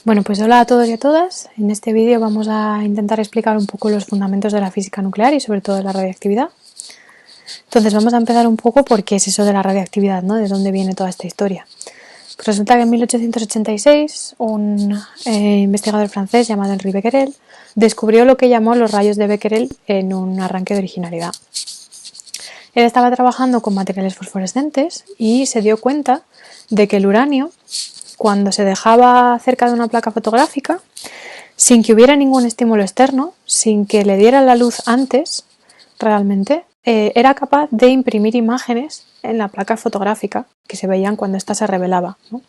Bueno, pues hola a todos y a todas. En este vídeo vamos a intentar explicar un poco los fundamentos de la física nuclear y sobre todo de la radiactividad. Entonces vamos a empezar un poco por qué es eso de la radiactividad, ¿no? De dónde viene toda esta historia. Pues resulta que en 1886 un investigador francés llamado Henri Becquerel descubrió lo que llamó los rayos de Becquerel en un arranque de originalidad. Él estaba trabajando con materiales fosforescentes y se dio cuenta de que el uranio, cuando se dejaba cerca de una placa fotográfica, sin que hubiera ningún estímulo externo, sin que le diera la luz antes, realmente, era capaz de imprimir imágenes en la placa fotográfica que se veían cuando ésta se revelaba, ¿no?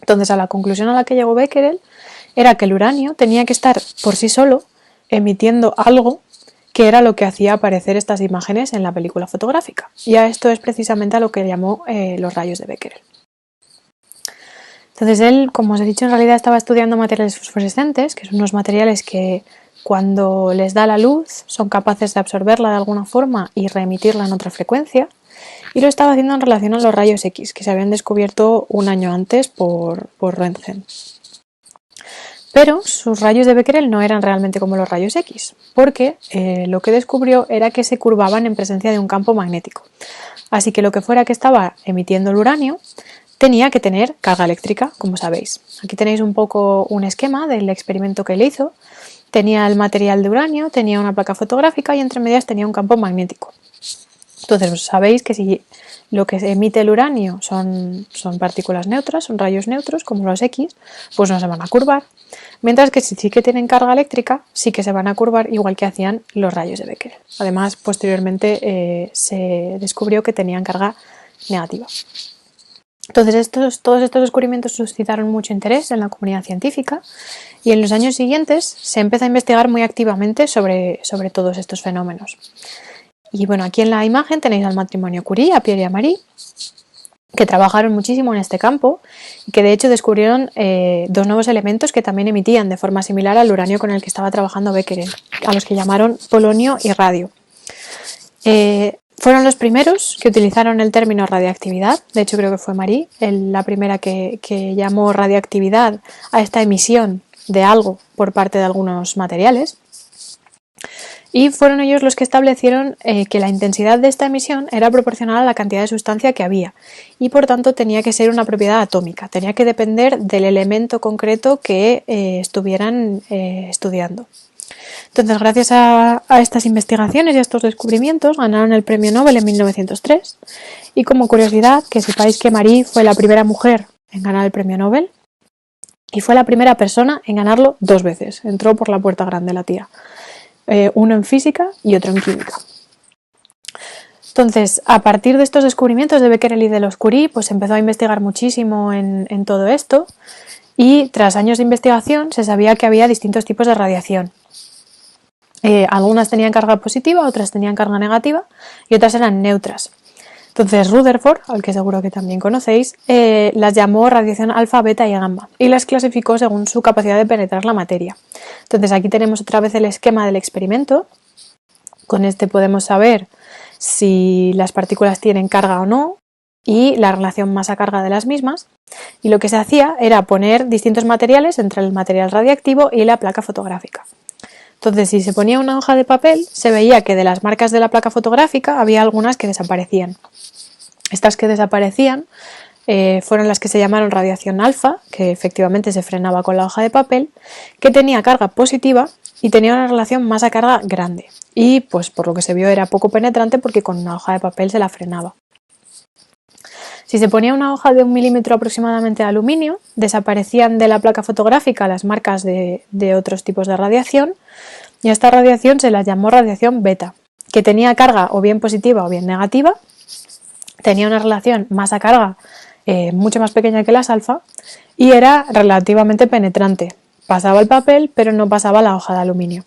Entonces, a la conclusión a la que llegó Becquerel era que el uranio tenía que estar por sí solo emitiendo algo que era lo que hacía aparecer estas imágenes en la película fotográfica. Y a esto es precisamente a lo que llamó los rayos de Becquerel. Entonces él, como os he dicho, en realidad estaba estudiando materiales fosforescentes, que son unos materiales que cuando les da la luz son capaces de absorberla de alguna forma y reemitirla en otra frecuencia, y lo estaba haciendo en relación a los rayos X, que se habían descubierto un año antes por Röntgen. Pero sus rayos de Becquerel no eran realmente como los rayos X, porque lo que descubrió era que se curvaban en presencia de un campo magnético. Así que lo que fuera que estaba emitiendo el uranio tenía que tener carga eléctrica, como sabéis. Aquí tenéis un poco un esquema del experimento que él hizo. Tenía el material de uranio, tenía una placa fotográfica y entre medias tenía un campo magnético. Entonces, pues sabéis que si lo que emite el uranio son partículas neutras, son rayos neutros, como los X, pues no se van a curvar. Mientras que si sí que tienen carga eléctrica, sí que se van a curvar igual que hacían los rayos de Becquerel. Además, posteriormente se descubrió que tenían carga negativa. Entonces todos estos descubrimientos suscitaron mucho interés en la comunidad científica y en los años siguientes se empezó a investigar muy activamente sobre todos estos fenómenos. Y bueno, aquí en la imagen tenéis al matrimonio Curie, a Pierre y a Marie, que trabajaron muchísimo en este campo y que de hecho descubrieron dos nuevos elementos que también emitían de forma similar al uranio con el que estaba trabajando Becquerel, a los que llamaron polonio y radio. Fueron los primeros que utilizaron el término radiactividad. De hecho creo que fue Marie la primera que llamó radiactividad a esta emisión de algo por parte de algunos materiales. Y fueron ellos los que establecieron que la intensidad de esta emisión era proporcional a la cantidad de sustancia que había y por tanto tenía que ser una propiedad atómica, tenía que depender del elemento concreto que estuvieran estudiando. Entonces, gracias a estas investigaciones y a estos descubrimientos, ganaron el premio Nobel en 1903. Y como curiosidad, que sepáis que Marie fue la primera mujer en ganar el premio Nobel y fue la primera persona en ganarlo 2 veces. Entró por la puerta grande la tía. Uno en física y otro en química. Entonces, a partir de estos descubrimientos de Becquerel y de los Curie, pues empezó a investigar muchísimo en todo esto y tras años de investigación se sabía que había distintos tipos de radiación. Algunas tenían carga positiva, otras tenían carga negativa y otras eran neutras. Entonces Rutherford, al que seguro que también conocéis, las llamó radiación alfa, beta y gamma y las clasificó según su capacidad de penetrar la materia. Entonces aquí tenemos otra vez el esquema del experimento. Con este podemos saber si las partículas tienen carga o no y la relación masa-carga de las mismas. Y lo que se hacía era poner distintos materiales entre el material radiactivo y la placa fotográfica. Entonces, si se ponía una hoja de papel, se veía que de las marcas de la placa fotográfica había algunas que desaparecían. Estas que desaparecían fueron las que se llamaron radiación alfa, que efectivamente se frenaba con la hoja de papel, que tenía carga positiva y tenía una relación masa-carga grande. Y, pues, por lo que se vio, era poco penetrante porque con una hoja de papel se la frenaba. Si se ponía una hoja de 1 milímetro aproximadamente de aluminio, desaparecían de la placa fotográfica las marcas de otros tipos de radiación y a esta radiación se la llamó radiación beta, que tenía carga o bien positiva o bien negativa, tenía una relación masa-carga mucho más pequeña que las alfa y era relativamente penetrante. Pasaba el papel pero no pasaba la hoja de aluminio.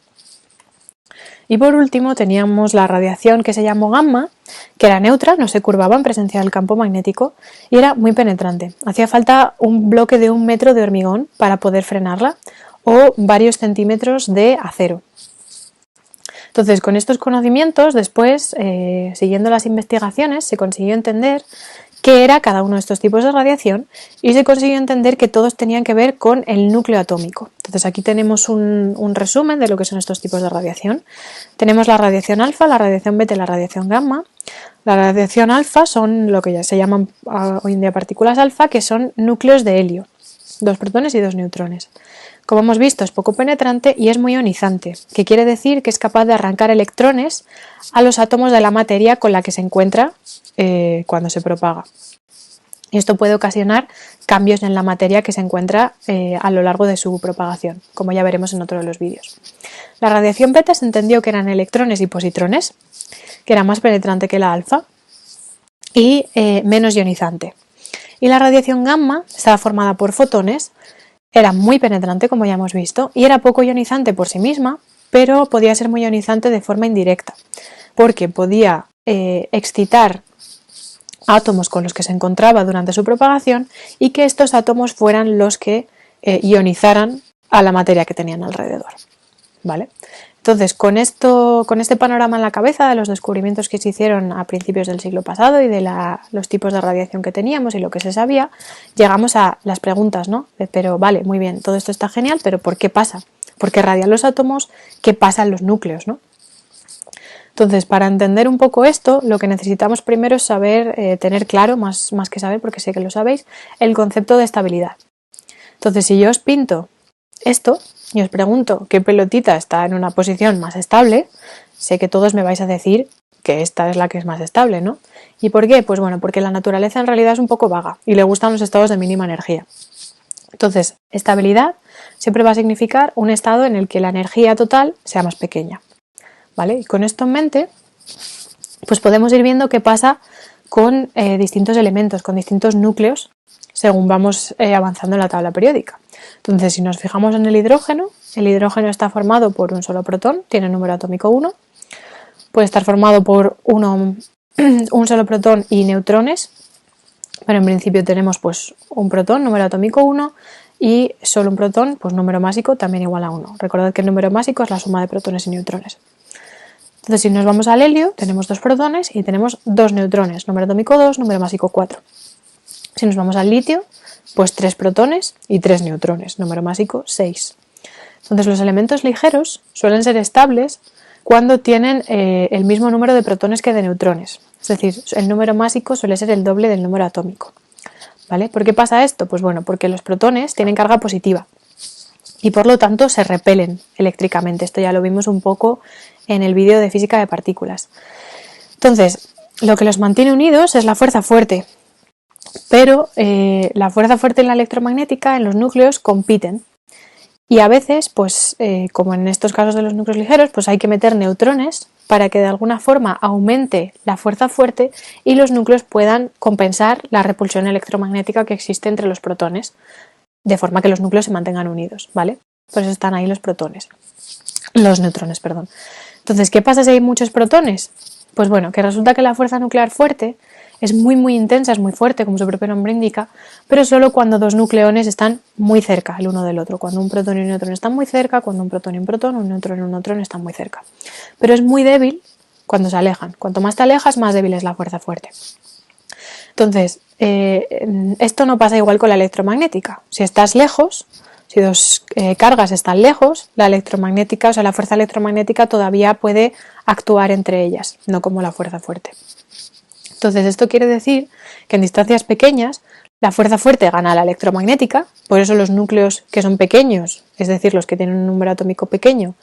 Y por último teníamos la radiación que se llamó gamma, que era neutra, no se curvaba en presencia del campo magnético y era muy penetrante. Hacía falta un bloque de 1 metro de hormigón para poder frenarla o varios centímetros de acero. Entonces, con estos conocimientos, después, siguiendo las investigaciones, se consiguió entender qué era cada uno de estos tipos de radiación y se consiguió entender que todos tenían que ver con el núcleo atómico. Entonces aquí tenemos un resumen de lo que son estos tipos de radiación. Tenemos la radiación alfa, la radiación beta y la radiación gamma. La radiación alfa son lo que ya se llaman hoy en día partículas alfa, que son núcleos de helio, 2 protones y 2 neutrones. Como hemos visto, es poco penetrante y es muy ionizante, que quiere decir que es capaz de arrancar electrones a los átomos de la materia con la que se encuentra cuando se propaga. Y esto puede ocasionar cambios en la materia que se encuentra a lo largo de su propagación, como ya veremos en otro de los vídeos. La radiación beta se entendió que eran electrones y positrones, que era más penetrante que la alfa y menos ionizante. Y la radiación gamma estaba formada por fotones, era muy penetrante, como ya hemos visto, y era poco ionizante por sí misma, pero podía ser muy ionizante de forma indirecta, porque podía excitar átomos con los que se encontraba durante su propagación y que estos átomos fueran los que ionizaran a la materia que tenían alrededor, ¿vale? Entonces, con este panorama en la cabeza de los descubrimientos que se hicieron a principios del siglo pasado y de los tipos de radiación que teníamos y lo que se sabía, llegamos a las preguntas, ¿no? Pero vale, muy bien, todo esto está genial, pero ¿por qué pasa? ¿Por qué radian los átomos? ¿Qué pasa en los núcleos, no? Entonces, para entender un poco esto, lo que necesitamos primero es saber, tener claro, más que saber, porque sé que lo sabéis, el concepto de estabilidad. Entonces, si yo os pinto esto y os pregunto qué pelotita está en una posición más estable, sé que todos me vais a decir que esta es la que es más estable, ¿no? ¿Y por qué? Pues bueno, porque la naturaleza en realidad es un poco vaga y le gustan los estados de mínima energía. Entonces, estabilidad siempre va a significar un estado en el que la energía total sea más pequeña, ¿vale? Y con esto en mente, pues podemos ir viendo qué pasa con distintos elementos, con distintos núcleos, según vamos avanzando en la tabla periódica. Entonces, si nos fijamos en el hidrógeno está formado por un solo protón, tiene número atómico 1, puede estar formado por un solo protón y neutrones, pero en principio tenemos pues un protón, número atómico 1, y solo un protón, pues número másico también igual a 1. Recordad que el número másico es la suma de protones y neutrones. Entonces, si nos vamos al helio, tenemos 2 protones y tenemos 2 neutrones, número atómico 2, número másico 4. Si nos vamos al litio, pues 3 protones y 3 neutrones, número másico 6. Entonces, los elementos ligeros suelen ser estables cuando tienen el mismo número de protones que de neutrones. Es decir, el número másico suele ser el doble del número atómico, ¿vale? ¿Por qué pasa esto? Pues bueno, porque los protones tienen carga positiva y por lo tanto se repelen eléctricamente. Esto ya lo vimos un poco en el vídeo de física de partículas. Entonces, lo que los mantiene unidos es la fuerza fuerte, pero la fuerza fuerte en la electromagnética, en los núcleos, compiten. Y a veces, pues como en estos casos de los núcleos ligeros, pues hay que meter neutrones para que de alguna forma aumente la fuerza fuerte y los núcleos puedan compensar la repulsión electromagnética que existe entre los protones, de forma que los núcleos se mantengan unidos, ¿vale? Por eso están ahí los neutrones, perdón. Entonces, ¿qué pasa si hay muchos protones? Pues bueno, que resulta que la fuerza nuclear fuerte es muy intensa, es muy fuerte, como su propio nombre indica, pero solo cuando 2 nucleones están muy cerca el uno del otro. Cuando un protón y un neutrón están muy cerca, cuando un protón y un protón, un neutrón y un neutrón están muy cerca. Pero es muy débil cuando se alejan. Cuanto más te alejas, más débil es la fuerza fuerte. Entonces, esto no pasa igual con la electromagnética. Si estás lejos, si 2 cargas están lejos, la electromagnética, o sea, la fuerza electromagnética todavía puede actuar entre ellas, no como la fuerza fuerte. Entonces, esto quiere decir que en distancias pequeñas la fuerza fuerte gana a la electromagnética, por eso los núcleos que son pequeños, es decir, los que tienen un número atómico pequeño,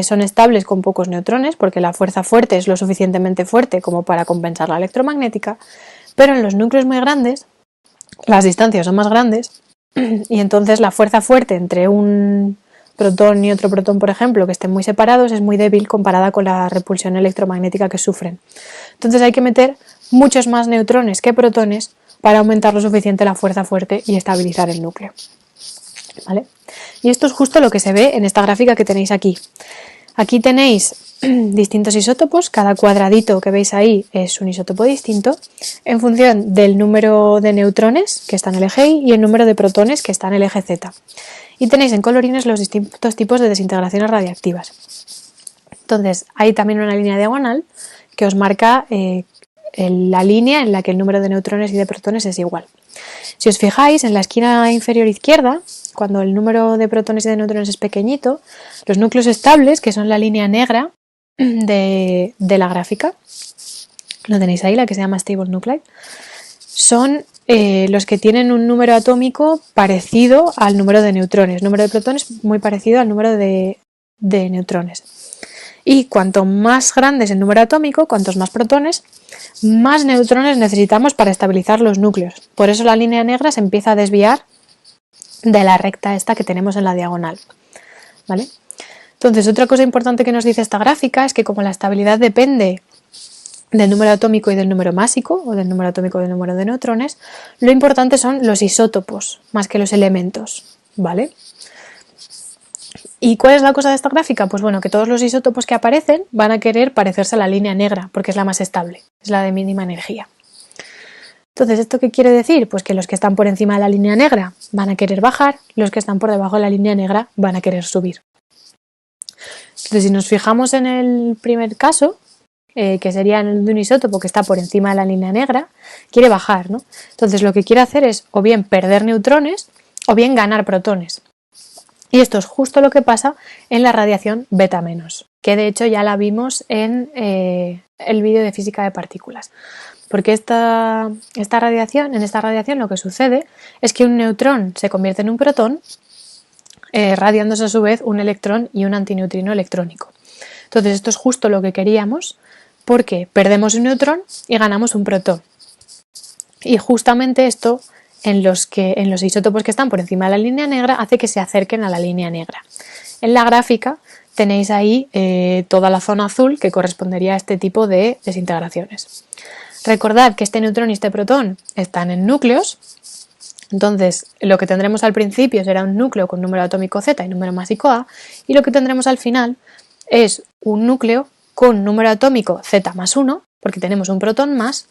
son estables con pocos neutrones, porque la fuerza fuerte es lo suficientemente fuerte como para compensar la electromagnética, pero en los núcleos muy grandes las distancias son más grandes y entonces la fuerza fuerte entre un protón y otro protón, por ejemplo, que estén muy separados, es muy débil comparada con la repulsión electromagnética que sufren. Entonces hay que meter muchos más neutrones que protones para aumentar lo suficiente la fuerza fuerte y estabilizar el núcleo, ¿vale? Y esto es justo lo que se ve en esta gráfica que tenéis aquí. Aquí tenéis distintos isótopos, cada cuadradito que veis ahí es un isótopo distinto en función del número de neutrones que está en el eje Y y el número de protones que está en el eje Z. Y tenéis en colorines los distintos tipos de desintegraciones radiactivas. Entonces, hay también una línea diagonal que os marca la línea en la que el número de neutrones y de protones es igual. Si os fijáis, en la esquina inferior izquierda, cuando el número de protones y de neutrones es pequeñito, los núcleos estables, que son la línea negra de la gráfica, lo tenéis ahí, la que se llama Stable Nuclei, son los que tienen un número atómico parecido al número de neutrones. El número de protones muy parecido al número de neutrones. Y cuanto más grande es el número atómico, cuantos más protones, más neutrones necesitamos para estabilizar los núcleos. Por eso la línea negra se empieza a desviar de la recta esta que tenemos en la diagonal, ¿vale? Entonces, otra cosa importante que nos dice esta gráfica es que como la estabilidad depende del número atómico y del número másico, o del número atómico y del número de neutrones, lo importante son los isótopos, más que los elementos, ¿vale? ¿Y cuál es la cosa de esta gráfica? Pues bueno, que todos los isótopos que aparecen van a querer parecerse a la línea negra, porque es la más estable, es la de mínima energía. Entonces, ¿esto qué quiere decir? Pues que los que están por encima de la línea negra van a querer bajar, los que están por debajo de la línea negra van a querer subir. Entonces, si nos fijamos en el primer caso, que sería el de un isótopo que está por encima de la línea negra, quiere bajar, ¿no? Entonces, lo que quiere hacer es o bien perder neutrones o bien ganar protones. Y esto es justo lo que pasa en la radiación beta-, que de hecho ya la vimos en el vídeo de física de partículas. Porque en esta radiación lo que sucede es que un neutrón se convierte en un protón, radiándose a su vez un electrón y un antineutrino electrónico. Entonces esto es justo lo que queríamos, porque perdemos un neutrón y ganamos un protón. Y justamente esto en los isótopos que están por encima de la línea negra hace que se acerquen a la línea negra. En la gráfica tenéis ahí toda la zona azul que correspondería a este tipo de desintegraciones. Recordad que este neutrón y este protón están en núcleos, entonces lo que tendremos al principio será un núcleo con número atómico Z y número másico A, y lo que tendremos al final es un núcleo con número atómico Z más 1, porque tenemos un protón más,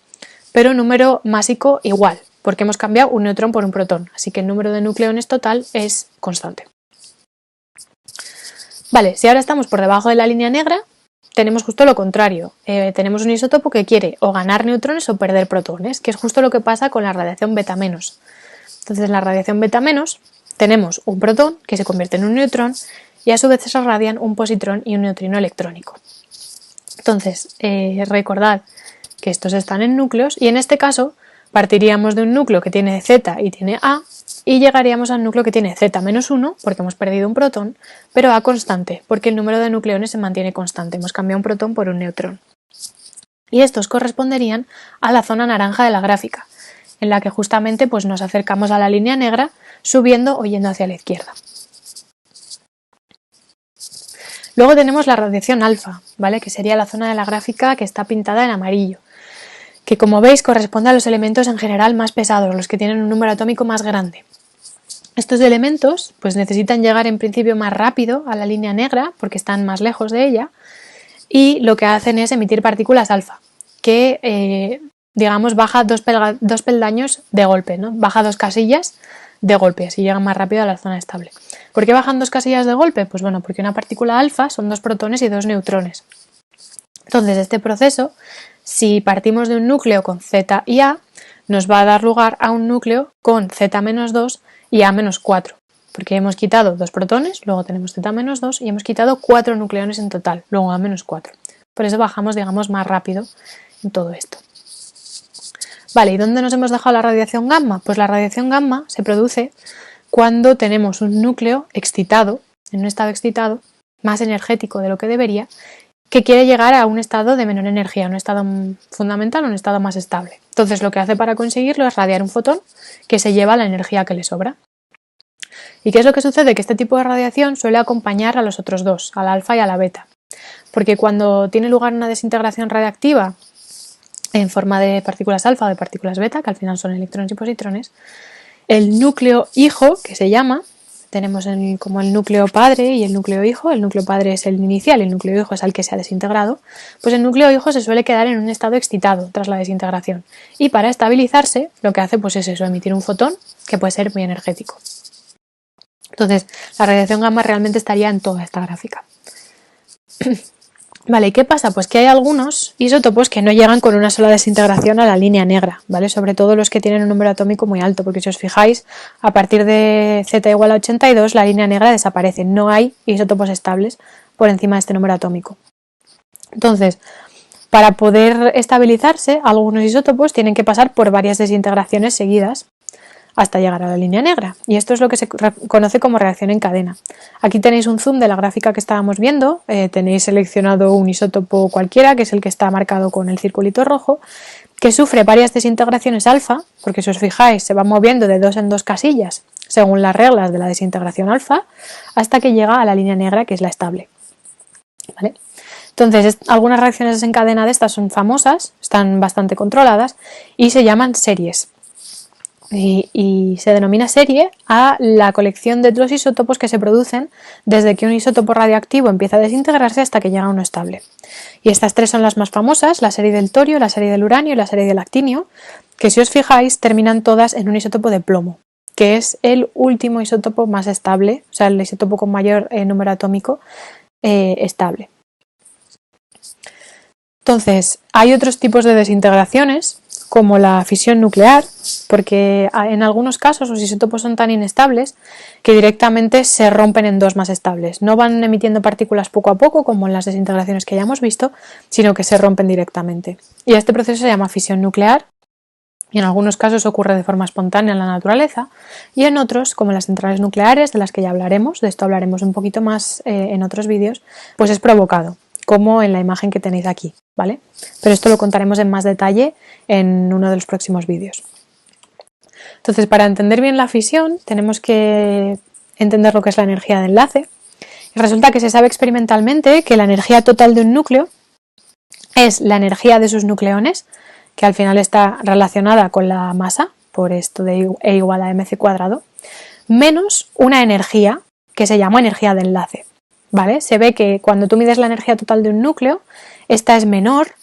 pero número másico igual, porque hemos cambiado un neutrón por un protón, así que el número de nucleones total es constante. Vale, si ahora estamos por debajo de la línea negra, tenemos justo lo contrario. Tenemos un isótopo que quiere o ganar neutrones o perder protones, que es justo lo que pasa con la radiación beta-. Entonces, en la radiación beta-, tenemos un protón que se convierte en un neutrón y a su vez se irradian un positrón y un neutrino electrónico. Entonces, recordad que estos están en núcleos y en este caso partiríamos de un núcleo que tiene Z y tiene A y llegaríamos al núcleo que tiene Z-1 porque hemos perdido un protón, pero A constante porque el número de nucleones se mantiene constante, hemos cambiado un protón por un neutrón. Y estos corresponderían a la zona naranja de la gráfica, en la que justamente pues, nos acercamos a la línea negra subiendo o yendo hacia la izquierda. Luego tenemos la radiación alfa, ¿vale? Que sería la zona de la gráfica que está pintada en amarillo, que como veis corresponde a los elementos en general más pesados, los que tienen un número atómico más grande. Estos elementos pues, necesitan llegar en principio más rápido a la línea negra porque están más lejos de ella y lo que hacen es emitir partículas alfa, que digamos baja dos peldaños de golpe, ¿no? Baja 2 casillas de golpe, así llegan más rápido a la zona estable. ¿Por qué bajan 2 casillas de golpe? Pues bueno, porque una partícula alfa son 2 protones y 2 neutrones. Entonces este proceso, si partimos de un núcleo con Z y A, nos va a dar lugar a un núcleo con Z-2 y A-4, porque hemos quitado 2 protones, luego tenemos Z-2 y hemos quitado 4 nucleones en total, luego A-4. Por eso bajamos, digamos, más rápido en todo esto. Vale, ¿y dónde nos hemos dejado la radiación gamma? Pues la radiación gamma se produce cuando tenemos un núcleo excitado, en un estado excitado, más energético de lo que debería, que quiere llegar a un estado de menor energía, un estado fundamental, un estado más estable. Entonces lo que hace para conseguirlo es radiar un fotón que se lleva la energía que le sobra. ¿Y qué es lo que sucede? Que este tipo de radiación suele acompañar a los otros dos, al alfa y a la beta. Porque cuando tiene lugar una desintegración radiactiva en forma de partículas alfa o de partículas beta, que al final son electrones y positrones, el núcleo hijo, que se llama, tenemos como el núcleo padre y el núcleo hijo. El núcleo padre es el inicial y el núcleo hijo es el que se ha desintegrado. Pues el núcleo hijo se suele quedar en un estado excitado tras la desintegración. Y para estabilizarse, lo que hace pues es eso, emitir un fotón que puede ser muy energético. Entonces, la radiación gamma realmente estaría en toda esta gráfica. Vale, ¿y qué pasa? Pues que hay algunos isótopos que no llegan con una sola desintegración a la línea negra, ¿vale? Sobre todo los que tienen un número atómico muy alto, porque si os fijáis, a partir de Z igual a 82, la línea negra desaparece. No hay isótopos estables por encima de este número atómico. Entonces, para poder estabilizarse, algunos isótopos tienen que pasar por varias desintegraciones seguidas hasta llegar a la línea negra, y esto es lo que se conoce como reacción en cadena. Aquí tenéis un zoom de la gráfica que estábamos viendo, tenéis seleccionado un isótopo cualquiera, que es el que está marcado con el circulito rojo, que sufre varias desintegraciones alfa, porque si os fijáis se va moviendo de 2 en 2 casillas según las reglas de la desintegración alfa, hasta que llega a la línea negra, que es la estable. ¿Vale? Entonces, algunas reacciones en cadena de estas son famosas, están bastante controladas y se llaman series. Y se denomina serie a la colección de los isótopos que se producen desde que un isótopo radioactivo empieza a desintegrarse hasta que llega a uno estable. Y estas tres son las más famosas, la serie del torio, la serie del uranio y la serie del actinio, que si os fijáis terminan todas en un isótopo de plomo, que es el último isótopo más estable, o sea, el isótopo con mayor número atómico estable. Entonces, hay otros tipos de desintegraciones, como la fisión nuclear, porque en algunos casos los isótopos son tan inestables que directamente se rompen en dos más estables. No van emitiendo partículas poco a poco, como en las desintegraciones que ya hemos visto, sino que se rompen directamente. Y este proceso se llama fisión nuclear, y en algunos casos ocurre de forma espontánea en la naturaleza, y en otros, como en las centrales nucleares, de las que ya hablaremos, de esto hablaremos un poquito más en otros vídeos, pues es provocado, como en la imagen que tenéis aquí, ¿vale? Pero esto lo contaremos en más detalle en uno de los próximos vídeos. Entonces, para entender bien la fisión, tenemos que entender lo que es la energía de enlace. Y resulta que se sabe experimentalmente que la energía total de un núcleo es la energía de sus nucleones, que al final está relacionada con la masa, por esto de E igual a mc cuadrado, menos una energía que se llama energía de enlace. ¿Vale? Se ve que cuando tú mides la energía total de un núcleo, esta es menor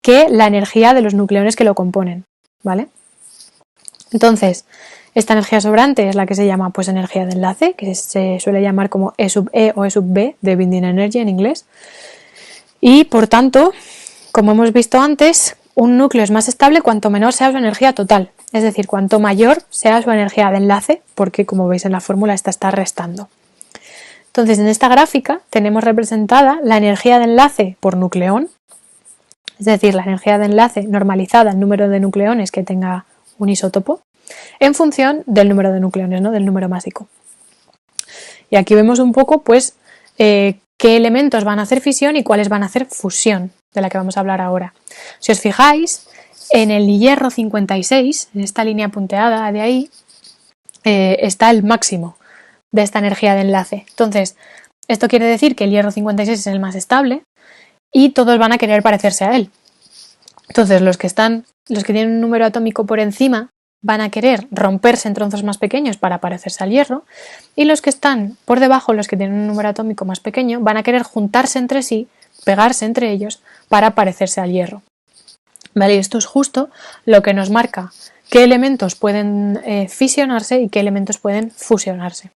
que la energía de los nucleones que lo componen, ¿vale? Entonces, esta energía sobrante es la que se llama pues energía de enlace, que se suele llamar como E sub E o E sub B, de binding energy en inglés. Y por tanto, como hemos visto antes, un núcleo es más estable cuanto menor sea su energía total, es decir, cuanto mayor sea su energía de enlace, porque como veis en la fórmula esta está restando. Entonces, en esta gráfica tenemos representada la energía de enlace por nucleón, es decir, la energía de enlace normalizada al número de nucleones que tenga un isótopo, en función del número de nucleones, ¿no? Del número másico. Y aquí vemos un poco, pues, qué elementos van a hacer fisión y cuáles van a hacer fusión, de la que vamos a hablar ahora. Si os fijáis, en el hierro 56, en esta línea punteada de ahí, está el máximo de esta energía de enlace. Entonces, esto quiere decir que el hierro 56 es el más estable y todos van a querer parecerse a él. Entonces, los que tienen un número atómico por encima van a querer romperse en trozos más pequeños para parecerse al hierro, y los que están por debajo, los que tienen un número atómico más pequeño, van a querer juntarse entre sí, pegarse entre ellos para parecerse al hierro. ¿Vale? Y esto es justo lo que nos marca qué elementos pueden fisionarse y qué elementos pueden fusionarse.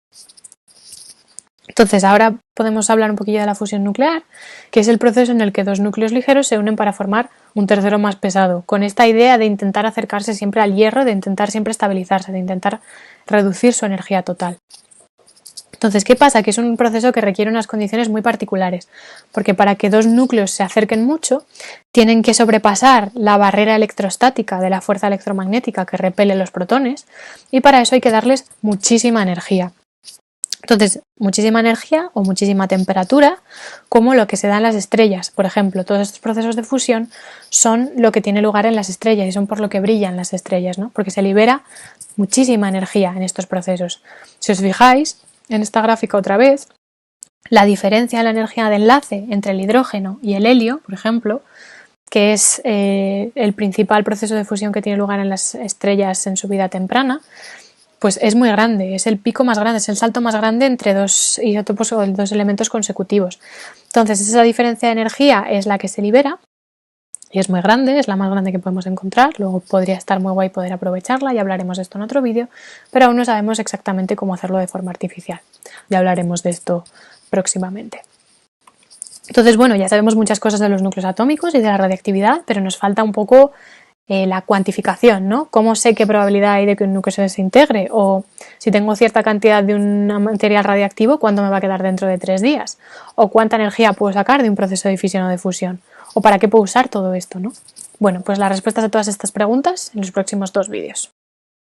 Entonces, ahora podemos hablar un poquillo de la fusión nuclear, que es el proceso en el que dos núcleos ligeros se unen para formar un tercero más pesado, con esta idea de intentar acercarse siempre al hierro, de intentar siempre estabilizarse, de intentar reducir su energía total. Entonces, ¿qué pasa? Que es un proceso que requiere unas condiciones muy particulares, porque para que dos núcleos se acerquen mucho, tienen que sobrepasar la barrera electrostática de la fuerza electromagnética que repele los protones, y para eso hay que darles muchísima energía. Entonces, muchísima energía o muchísima temperatura, como lo que se da en las estrellas. Por ejemplo, todos estos procesos de fusión son lo que tiene lugar en las estrellas y son por lo que brillan las estrellas, ¿no? Porque se libera muchísima energía en estos procesos. Si os fijáis en esta gráfica otra vez, la diferencia en la energía de enlace entre el hidrógeno y el helio, por ejemplo, que es el principal proceso de fusión que tiene lugar en las estrellas en su vida temprana, pues es muy grande, es el pico más grande, es el salto más grande entre dos isótopos o dos elementos consecutivos. Entonces, esa diferencia de energía es la que se libera y es muy grande, es la más grande que podemos encontrar. Luego podría estar muy guay poder aprovecharla y hablaremos de esto en otro vídeo, pero aún no sabemos exactamente cómo hacerlo de forma artificial. Ya hablaremos de esto próximamente. Entonces, bueno, ya sabemos muchas cosas de los núcleos atómicos y de la radiactividad, pero nos falta un poco la cuantificación, ¿no? ¿Cómo sé qué probabilidad hay de que un núcleo se desintegre? O si tengo cierta cantidad de un material radiactivo, ¿cuánto me va a quedar dentro de 3 días? ¿O cuánta energía puedo sacar de un proceso de fisión o de fusión? ¿O para qué puedo usar todo esto, ¿no? Bueno, pues las respuestas a todas estas preguntas en los próximos 2 vídeos.